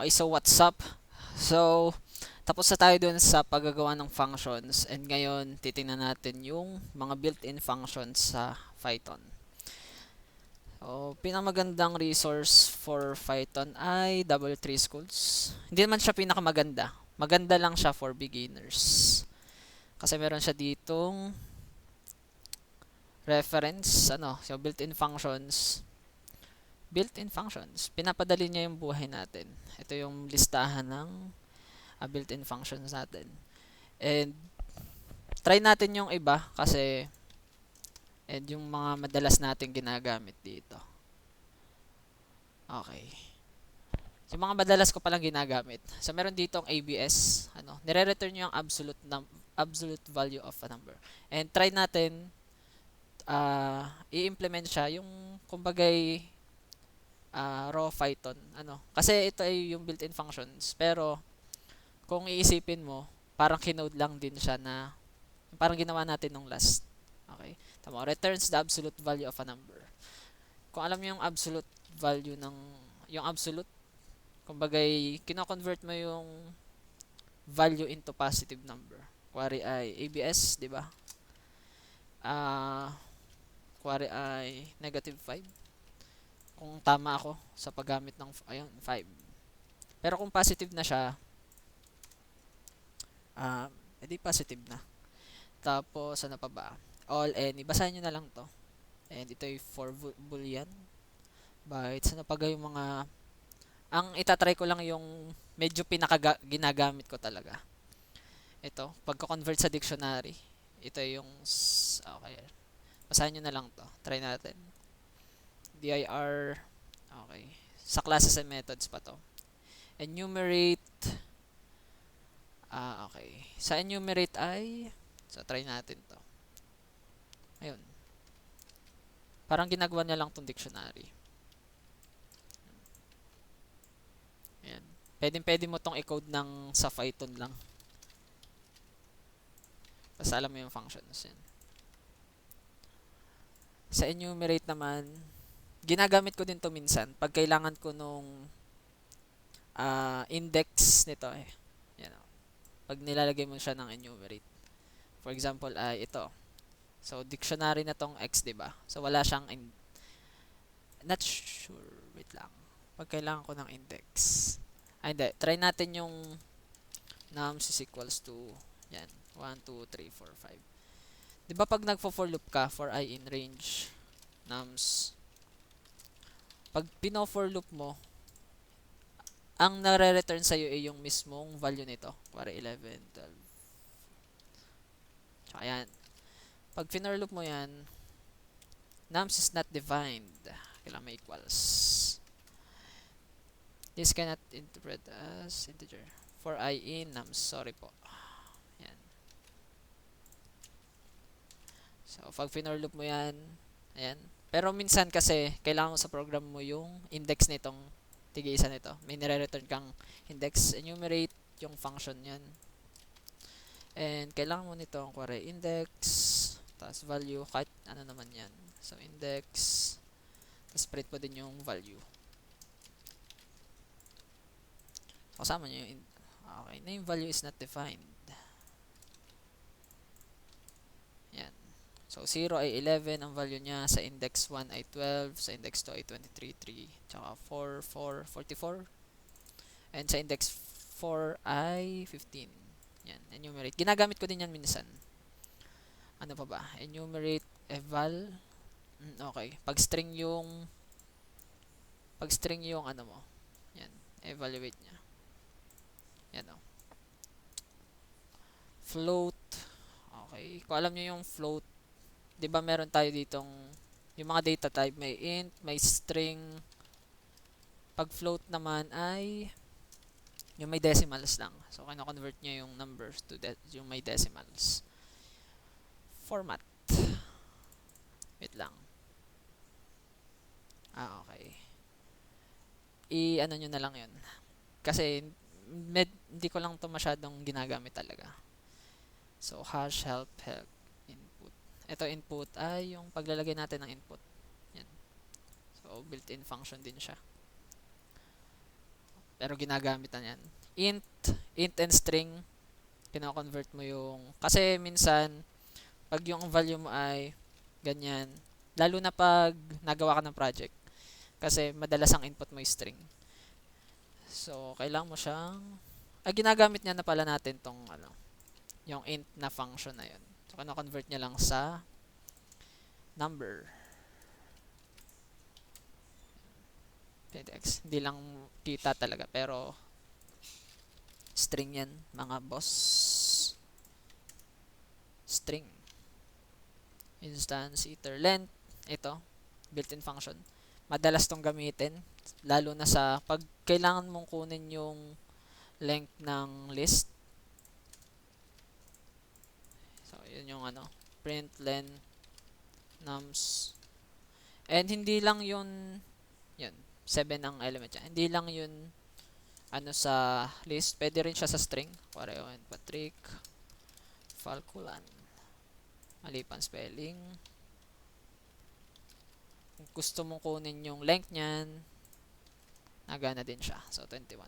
Okay, so what's up? So, tapos na tayo dun sa paggagawa ng functions and ngayon titingnan natin yung mga built-in functions sa Python. So, pinamagandang resource for Python ay Double Tree Schools. Hindi naman siya pinakamaganda. Maganda lang siya for beginners. Kasi meron siya ditong reference, so built-in functions. Pinapadali niya yung buhay natin. Ito yung listahan ng built-in functions natin. And try natin yung iba kasi yung mga madalas natin ginagamit dito. Okay. Yung mga madalas ko palang ginagamit. So meron dito ang ABS, nire-return nyo yung absolute value of a number. And try natin i-implement siya yung kumbagay raw Python, Kasi ito ay yung built-in functions, pero kung iisipin mo, parang kinode lang din siya na parang ginawa natin nung last. Okay? Tama, returns the absolute value of a number. Kung alam niyo yung absolute value yung absolute, kumbagay, kino-convert mo yung value into positive number. Kuwari ay ABS, di ba? Kuwari ay -5. Kung tama ako sa paggamit ng, 5. Pero kung positive na siya, edi positive na. Tapos, ano pa ba? All any. Basahin nyo na lang to. And ito ay for boolean. Bytes. Ano pa yung mga... Ang itatry ko lang yung medyo ginagamit ko talaga. Ito. Pagka-convert sa dictionary. Ito yung... Okay. Basahin nyo na lang to. Try natin. dir. Okay. Sa classes and methods pa to. Enumerate. Okay. Sa enumerate ay... So, try natin to. Ayun. Parang ginagawa niya lang tong dictionary. Ayan. Pwede mo tong i-code ng sa Python lang. Basta alam mo yung functions. Yan. Sa enumerate naman, ginagamit ko din to minsan pag kailangan ko nung index nito eh. Yan. Pag nilalagay mo siya ng enumerate. For example, ay ito. So, dictionary na tong X, diba? So, wala siyang not sure. Wait lang. Pag kailangan ko ng index. Hindi. Try natin yung nums is equals to yan. 1, 2, 3, 4, 5. Diba pag nagfo-for loop ka for I in range nums, pag pino-for loop mo, ang nare-return sa'yo ay yung mismong value nito. Kuwari 11, 12. Tsaka yan. Pag for loop mo yan, nums is not defined. Kailangan may equals. This cannot interpret as integer. For I in nums. Sorry po. Yan. So, pag for loop mo yan, ayan. Pero minsan kasi, kailangan mo sa program mo yung index nitong tig-isa nito. May nire-return kang index. Enumerate yung function yan. And kailangan mo nito ang kuwari index, tapos value, kahit ano naman yan. So, index, tapos print mo din yung value. Kasama nyo yung okay, name value is not defined. Yan. So, 0 ay 11 ang value niya. Sa index 1 ay 12. Sa index 2 ay 23, 3. Tsaka 4, 4, 44. And sa index 4 ay 15. Yan, enumerate. Ginagamit ko din yan minsan. Ano pa ba? Enumerate, eval. Okay. Pag string yung ano mo. Yan, evaluate niya. Yan o. Float. Okay. Kung alam niyo yung float, 'di ba meron tayo ditong yung mga data type, may int, may string. Pag float naman ay yung may decimals lang. So, kino-convert niya yung numbers to yung may decimals. Format. Wait lang. Okay. I-ano nyo na lang yun. Kasi, hindi ko lang to masyadong ginagamit talaga. So, hash help input. Ito input ay yung paglalagay natin ng input. Yan. So, built-in function din siya. Pero ginagamit na yan. Int, int and string, kino-convert mo yung, kasi minsan, pag yung value mo ay ganyan, lalo na pag nagawa ka ng project, kasi madalas ang input mo is string. So, kailangan mo siyang, ginagamit niya na pala natin tong, yung int na function na yun. So, kino-convert niya lang sa number. PDX. Hindi lang kita talaga, pero string yan, mga boss. String. Instance iter length. Ito, built-in function. Madalas tong gamitin, lalo na sa pag kailangan mong kunin yung length ng list. So, yun yung print len nums. And hindi lang yun, 7 ang element niya. Hindi lang yun sa list, pwede rin siya sa string. Pareho, Patrick Falculan. Mali pa spelling. Kung gusto mong kunin yung length niyan, nagana din siya. So, 21.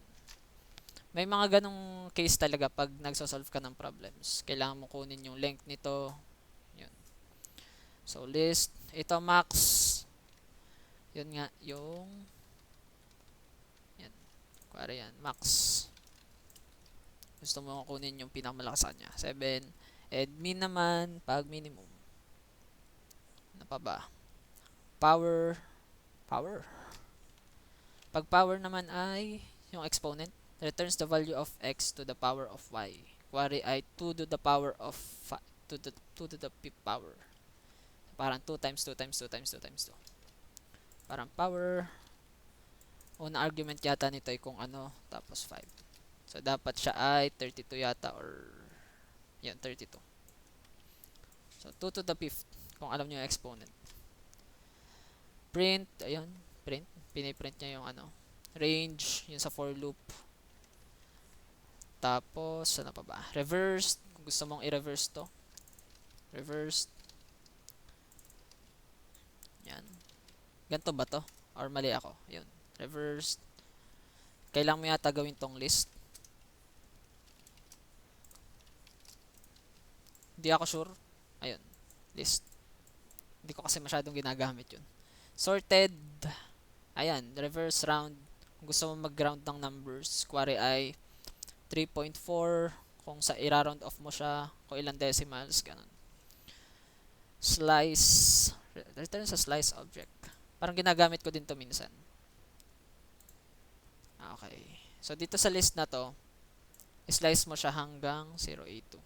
May mga ganong case talaga pag nagsosolve ka ng problems. Kailangan mo kunin yung length nito. Yun. So, list. Ito, max. Yun nga, yung yan. Kuwari yan, max. Gusto mo kunin yung pinakamalakas niya. 7. And min naman, pag minimum. Ano pa ba? Power. Power. Pag power naman ay yung exponent. Returns the value of x to the power of y. Kuwari ay 2 to the power of 2 to the fifth power. Parang 2 times 2 times 2 times 2 times 2. Parang power. Una argument yata nito ay kung tapos 5. So, dapat siya ay 32 yata or yan, 32. So, 2 to the fifth kung alam nyo yung exponent. Print, ayun, print. Piniprint niya yung range, yun sa for loop. Tapos, ano pa ba? Reverse, kung gusto mong i-reverse to. Reverse. Yan. Ganto ba to? Or mali ako? Yun. Reverse. Kailangan mo yata gawin tong list. Hindi ako sure. Ayun. List. Hindi ko kasi masyadong ginagamit yun. Sorted. Ayan. Reverse round. Kung gusto mo mag-round ng numbers, kuwari ay 3.4. Kung sa i-round off mo siya, kung ilang decimals, ganun. Slice. Return sa slice object. Parang ginagamit ko din to minsan. Okay. So, dito sa list na to, slice mo siya hanggang 082.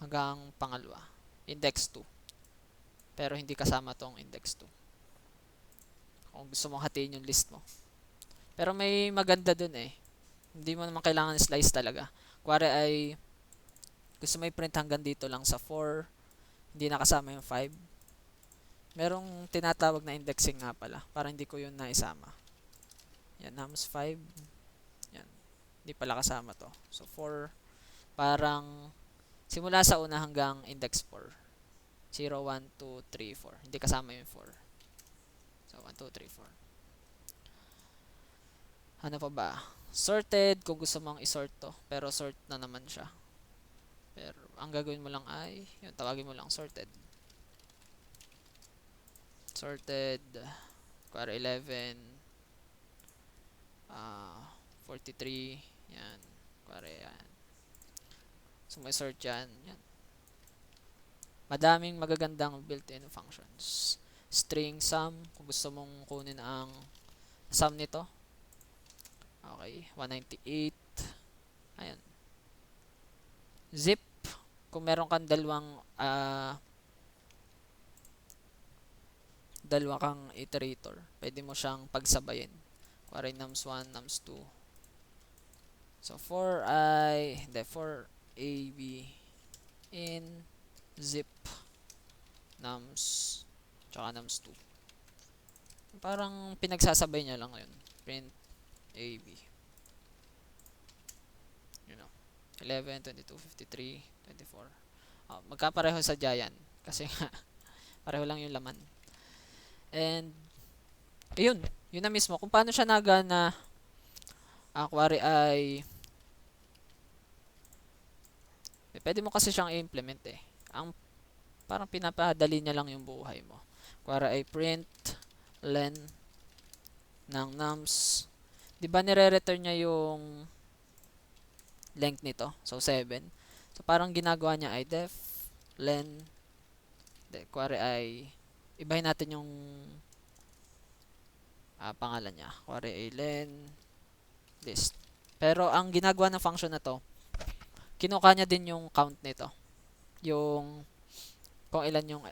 Hanggang pangalawa. Index 2. Pero hindi kasama tong index 2. Kung gusto mong hatiin yung list mo. Pero may maganda dun eh. Hindi mo naman kailangan slice talaga. Kuwari ay gusto mo i-print hanggang dito lang sa 4. Hindi nakasama yung 5. Merong tinatawag na indexing nga pala. Para hindi ko yun naisama. Yan, nums 5. Yan. Hindi pala kasama to. So, 4. Parang simula sa una hanggang index 4. 0, 1, 2, 3, 4. Hindi kasama yung 4. So, 1, 2, 3, 4. Ano pa ba? Sorted, kung gusto mong isort to. Pero sort na naman siya. Pero, ang gagawin mo lang ay, yun, tawagin mo lang sorted. Sorted, kuwari 11, 43, yan, kuwari yan. So, may sort yan, yan. Madaming magagandang built-in functions. String sum, kung gusto mong kunin ang sum nito. Okay, 198. Ayan. Zip, kung meron kang dalawa kang iterator, pwede mo siyang pagsabayin. Kuwari nums 1, nums 2. So, for AB in zip nums tsaka nums 2. Parang pinagsasabay niya lang yun. Print AB. You know, 11, 22, 53, 24. Magkapareho sa Giant. Kasi pareho lang yung laman. And, ayun. Yun na mismo. Kung paano siya nagana Query ay pwede mo kasi siyang i-implement eh. Ang parang pinapadali niya lang yung buhay mo. Query ay print len ng nums. 'Di ba nire-return niya yung length nito? So 7. So parang ginagawa niya ay def len query ay ibahin natin yung pangalan niya. Query ay len list. Pero ang ginagawa ng function na to, kinuha niya din yung count nito. Yung kung ilan yung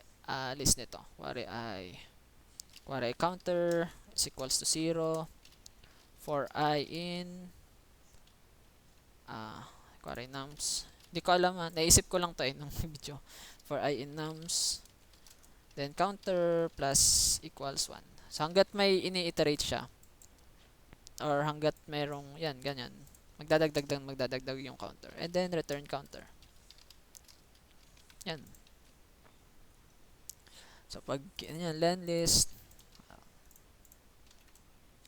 list nito. Query ay counter is equals to 0 for I in query nums. Hindi ko alam naisip ko lang to nung video. For I in nums then counter plus equals 1. So hanggat may ini-iterate siya or hanggat merong yan ganyan magdadagdag yung counter and then return counter. Yan. So pag yan len list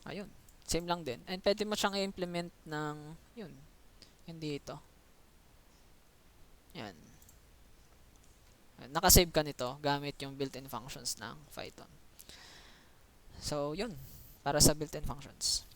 ayun, same lang din. And pwede mo siyang i-implement ng yun, hindi ito. Yan. Nakasave ka nito gamit yung built-in functions ng Python. So, yun. Para sa built-in functions.